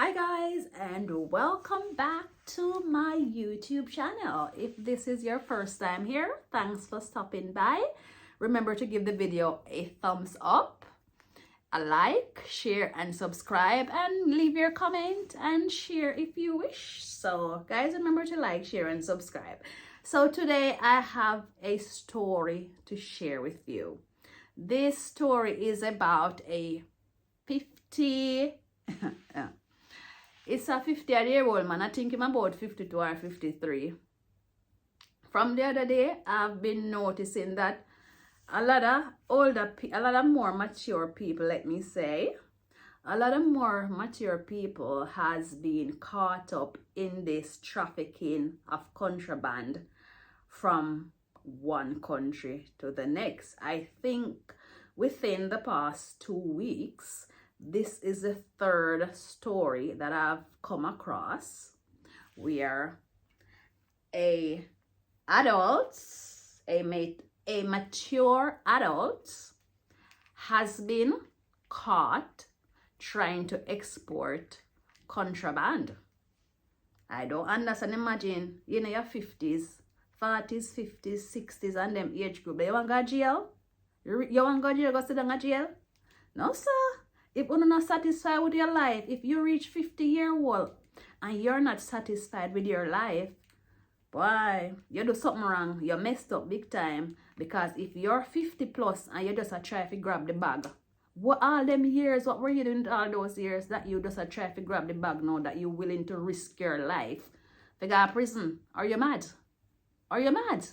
Hi guys, and welcome back to my YouTube channel. If this is your first time here, thanks for stopping by. Remember to give the video a thumbs up, a like, share and subscribe, and leave your comment and share if you wish. So guys, remember to like, share and subscribe. So today I have a story to share with you. This story is about a 50 it's a 50-year-old man. I think I'm about 52 or 53. From the other day, I've been noticing that a lot of more mature people, let me say, a lot of more mature people has been caught up in this trafficking of contraband from one country to the next. I think within the past 2 weeks, this is the third story that I've come across where a mature adult has been caught trying to export contraband. I don't understand. Imagine, you know, your 50s, 40s, 50s, 60s and them age group. You want to go to jail? You want to go to jail, go sit down in jail? No, sir. If you're not satisfied with your life, if you reach 50-year-old and you're not satisfied with your life, boy, you do something wrong. You messed up big time. Because if you're 50 plus and you just try to grab the bag, what all them years, what were you doing all those years that you just try to grab the bag now that you're willing to risk your life to go to prison? Are you mad? Are you mad?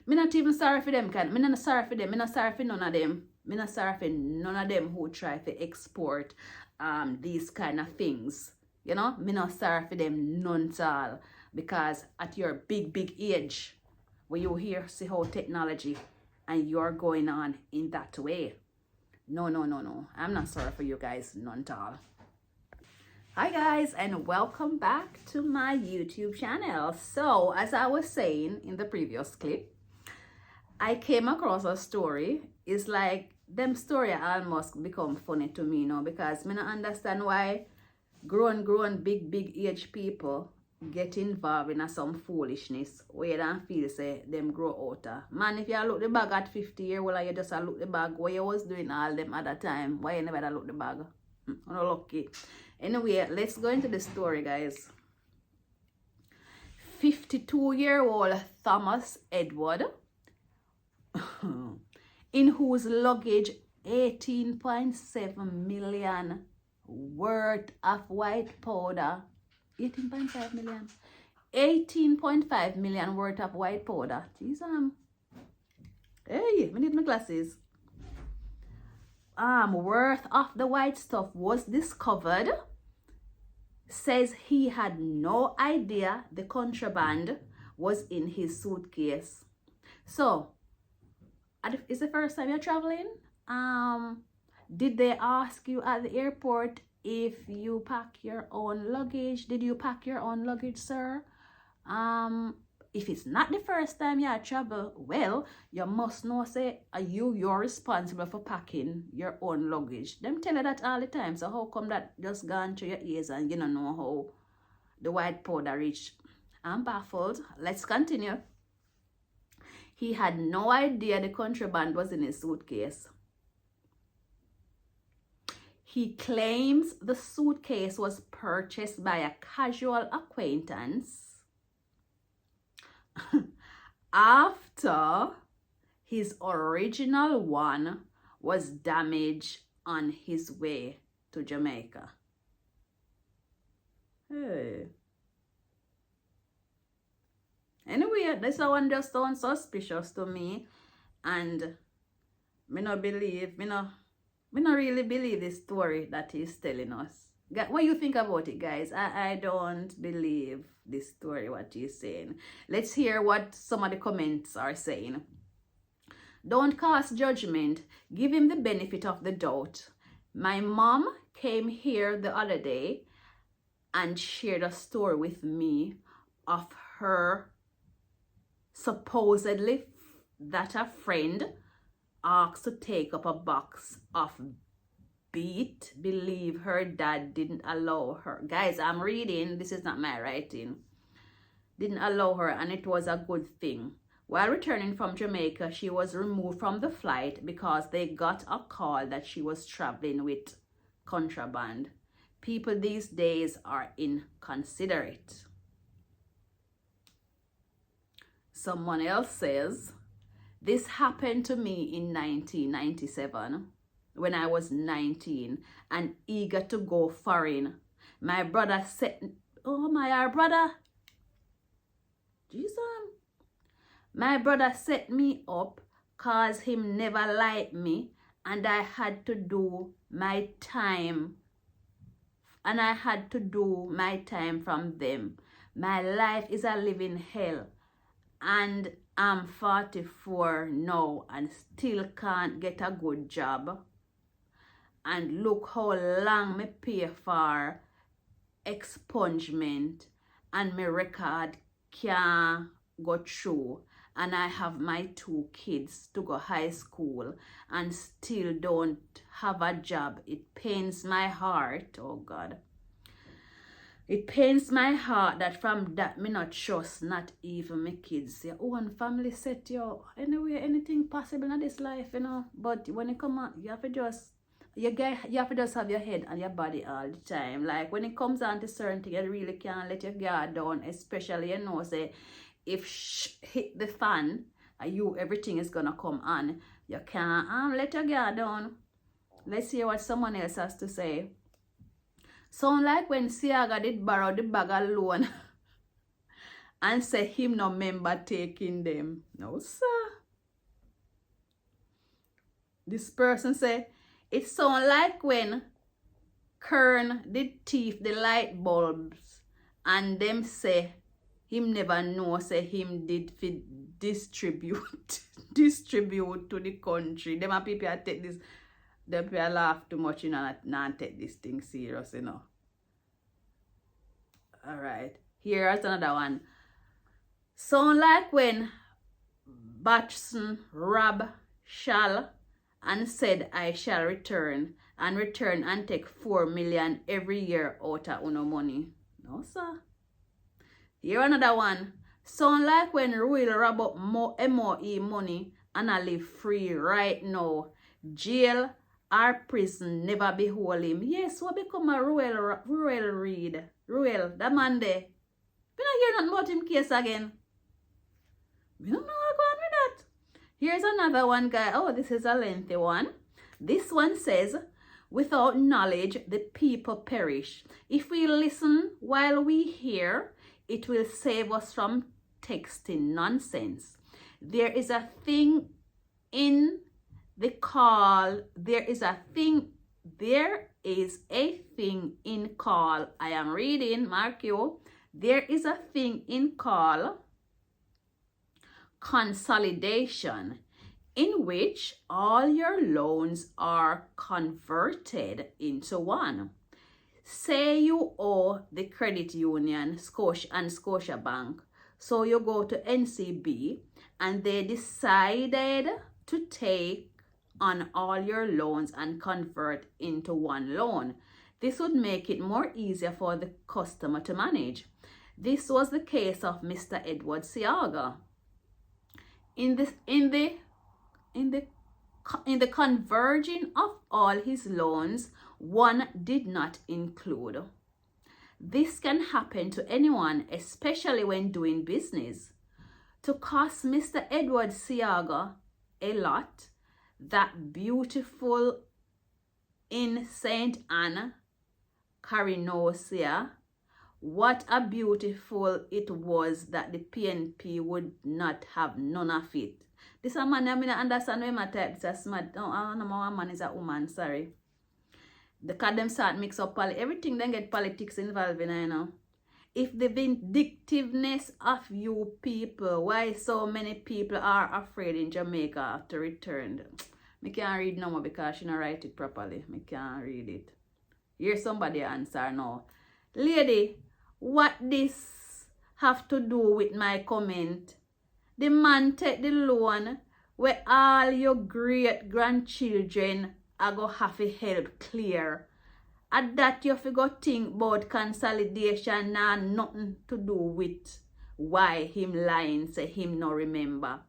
Me not even sorry for them, me not sorry for them. Me not sorry for none of them. Me not sorry for none of them who try to export these kind of things. You know, me not sorry for them none at all. Because at your big age, when you hear see how technology and you're going on in that way. No. I'm not sorry for you guys none at all. Hi guys, and welcome back to my YouTube channel. So as I was saying in the previous clip, I came across a story. It's like them story almost become funny to me now, because me not understand why grown big age people get involved in some foolishness where you don't feel say them grow older. Man, if you look the bag at 50-year-old and you just look the bag, what you was doing all them other time, why you never look the bag? I'm not lucky. Anyway, let's go into the story, guys. 52-year-old Thomas Edward, in whose luggage 18.7 million worth of white powder, 18.5 million, 18.5 million worth of white powder. Jeez, hey, I need my glasses. Worth of the white stuff was discovered. Says he had no idea the contraband was in his suitcase. So, is the first time you're traveling? Did they ask you at the airport if you pack your own luggage? Did you pack your own luggage, sir? If it's not the first time you travel, well, you must know, say, you're responsible for packing your own luggage. Them tell you that all the time. So how come that just gone through your ears and you don't know how the white powder reached? I'm baffled. Let's continue. He had no idea the contraband was in his suitcase. He claims the suitcase was purchased by a casual acquaintance after his original one was damaged on his way to Jamaica. Hey. Anyway, this one just sounds suspicious to me, and me not really believe this story that he's telling us. What do you think about it, guys? I don't believe this story, what he's saying. Let's hear what some of the comments are saying. Don't cast judgment. Give him the benefit of the doubt. My mom came here the other day and shared a story with me of her supposedly that a friend asked to take up a box of beat. Believe her dad didn't allow her. Guys, I'm reading. This is not my writing. Didn't allow her, and it was a good thing. While returning from Jamaica, she was removed from the flight because they got a call that she was traveling with contraband. People these days are inconsiderate. Someone else says, this happened to me in 1997 when I was 19 and eager to go foreign. My brother said, oh my brother, Jesus. My brother set me up cause him never liked me, and I had to do my time. And I had to do my time from them. My life is a living hell. And I'm 44 now and still can't get a good job. And look how long me pay for expungement and my record can't go through. And I have my 2 kids to go high school and still don't have a job. It pains my heart, oh God. It pains my heart that from that me not trust not even my kids. Your own family set you anyway, anything possible in this life, you know. But when it come out, you have to just have your head and your body all the time. Like when it comes on to certain things, you really can't let your guard down, especially you know say if hit the fan, everything is gonna come on. You can't let your guard down. Let's hear what someone else has to say. Sound like when Siaga did borrow the bag of loan and say him no member taking them. No, sir. This person say, it sound like when Kern did thief the light bulbs and them say him never know say him did distribute to the country. Them a people take this, they people laugh too much, you know, not take this thing serious, you know. Alright, here's another one. Sound like when Batson robbed Shall and said I shall return and take 4 million every year out of uno money. No, sir. Here another one. Sound like when Ruel rob up MOE money and I live free right now. Jail or prison never behold him. Yes, what become a Ruel Reed? Ruel, that man there. We don't hear nothing about him case again. We don't know what's going on with that. Here's another one, guy. Oh, this is a lengthy one. This one says, without knowledge, the people perish. If we listen while we hear, it will save us from texting nonsense. There is a thing in the call. There is a thing in call. I am reading, mark you. There is a thing in call consolidation, in which all your loans are converted into one. Say you owe the credit union Scotia Bank, so you go to NCB and they decided to take on all your loans and convert into one loan. This would make it more easier for the customer to manage. This was the case of Mr. Edward Siaga. In the converging of all his loans, one did not include. This can happen to anyone, especially when doing business. To cost Mr. Edward Siaga a lot, that beautiful in St. Anne, Carinosia, what a beautiful it was that the PNP would not have none of it. This a man, I mean, I understand when I type this a smart. No, I don't know my man is a woman, sorry. Because them start mix up everything, then get politics involved in, you know. If the vindictiveness of you people, why so many people are afraid in Jamaica to return. I can't read no more because she don't write it properly. I can't read it. Here's somebody answer now. Lady, what this have to do with my comment? The man take the loan where all your great grandchildren I go have a head clear. And that you figure think about consolidation nah nothing to do with why him lying say him no remember.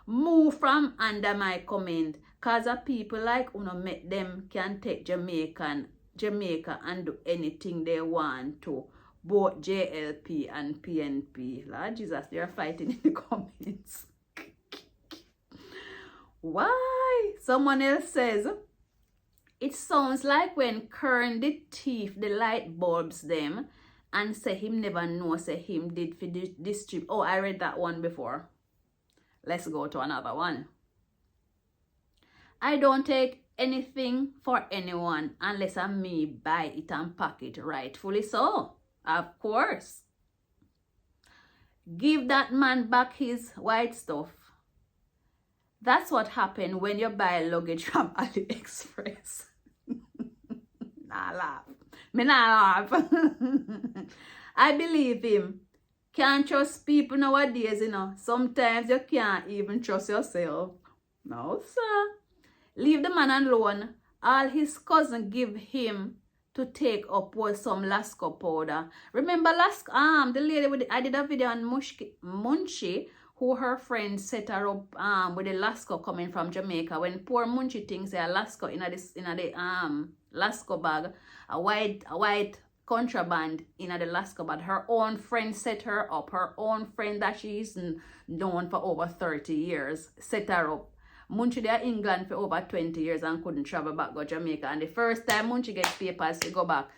Move from under my comment, cause of people like uno make them can take Jamaica and do anything they want to. Both JLP and PNP. Lord Jesus, they are fighting in the comments. Why? Someone else says, it sounds like when Kern did thief the light bulbs them and say him never know say him did for this trip. Oh, I read that one before. Let's go to another one. I don't take anything for anyone unless I me buy it and pack it, rightfully so. Of course. Give that man back his white stuff. That's what happened when you buy luggage from AliExpress. Nah laugh. Me nah laugh. I believe him. Can't trust people nowadays, you know. Sometimes you can't even trust yourself. No, sir. Leave the man alone. All his cousin give him to take up was some Lasco powder. Remember the lady with I did a video on Munchie, who her friend set her up with the Lasco coming from Jamaica. When poor Munchie thinks a Lasco in the Lasco bag, a white contraband in the Lasco bag. Her own friend set her up. Her own friend that she's known for over 30 years set her up. Munchie there in England for over 20 years and couldn't travel back to Jamaica. And the first time Munchie gets papers to go back,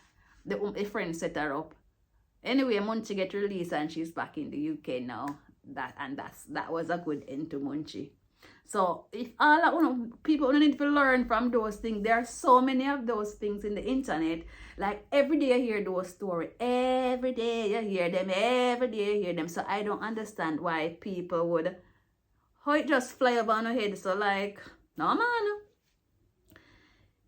the friend set her up. Anyway, Munchie get released and she's back in the UK now. That was a good end to Munchie. So if all people don't need to learn from those things, there are so many of those things in the internet. Like every day you hear those stories. Every day you hear them. Every day you hear them. So I don't understand why people would how it just fly over on your head. So like, no man.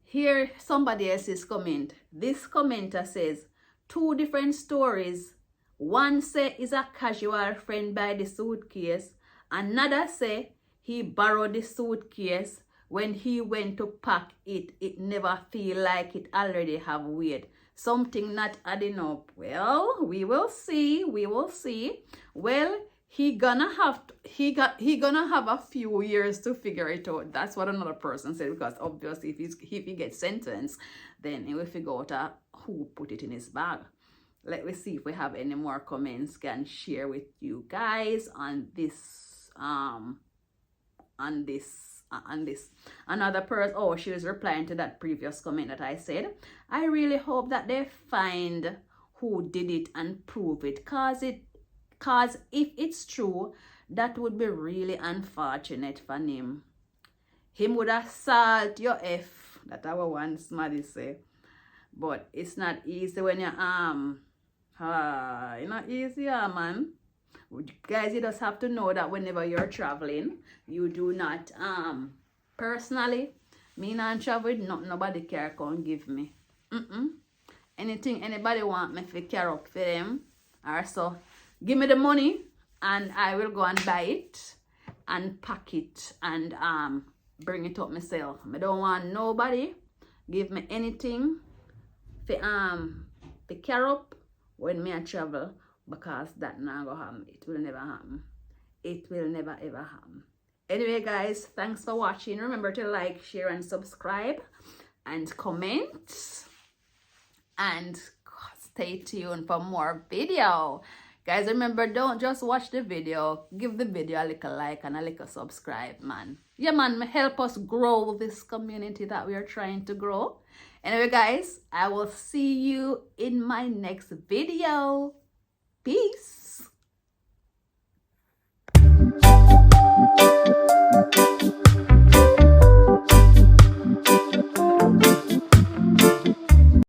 Here somebody else's comment. This commenter says, 2 different stories. One say is a casual friend by the suitcase. Another say he borrowed the suitcase. When he went to pack it, it never feel like it already have weight. Something not adding up. Well, we will see. We will see. Well, he gonna have a few years to figure it out. That's what another person said, because obviously if he gets sentenced, then he will figure out who put it in his bag. Let me see if we have any more comments can share with you guys on this another person. Oh, she was replying to that previous comment that I said. I really hope that they find who did it and prove it, cause if it's true, that would be really unfortunate for him. Him would assault your F. That our one somebody say. But it's not easy when you're it's not easy, man. Guys, you just have to know that whenever you're traveling, you do not personally, me not travel with nobody care can give me. Anything anybody want me to care up for them, or so give me the money and I will go and buy it and pack it and bring it up myself. I don't want nobody give me anything for care up when me I travel, because that not gonna happen. It will never happen. It will never ever happen. Anyway guys, thanks for watching. Remember to like, share and subscribe and comment, and stay tuned for more video. Guys, remember, don't just watch the video. Give the video a little like and a little subscribe, man. Yeah, man, help us grow this community that we are trying to grow. Anyway, guys, I will see you in my next video. Peace.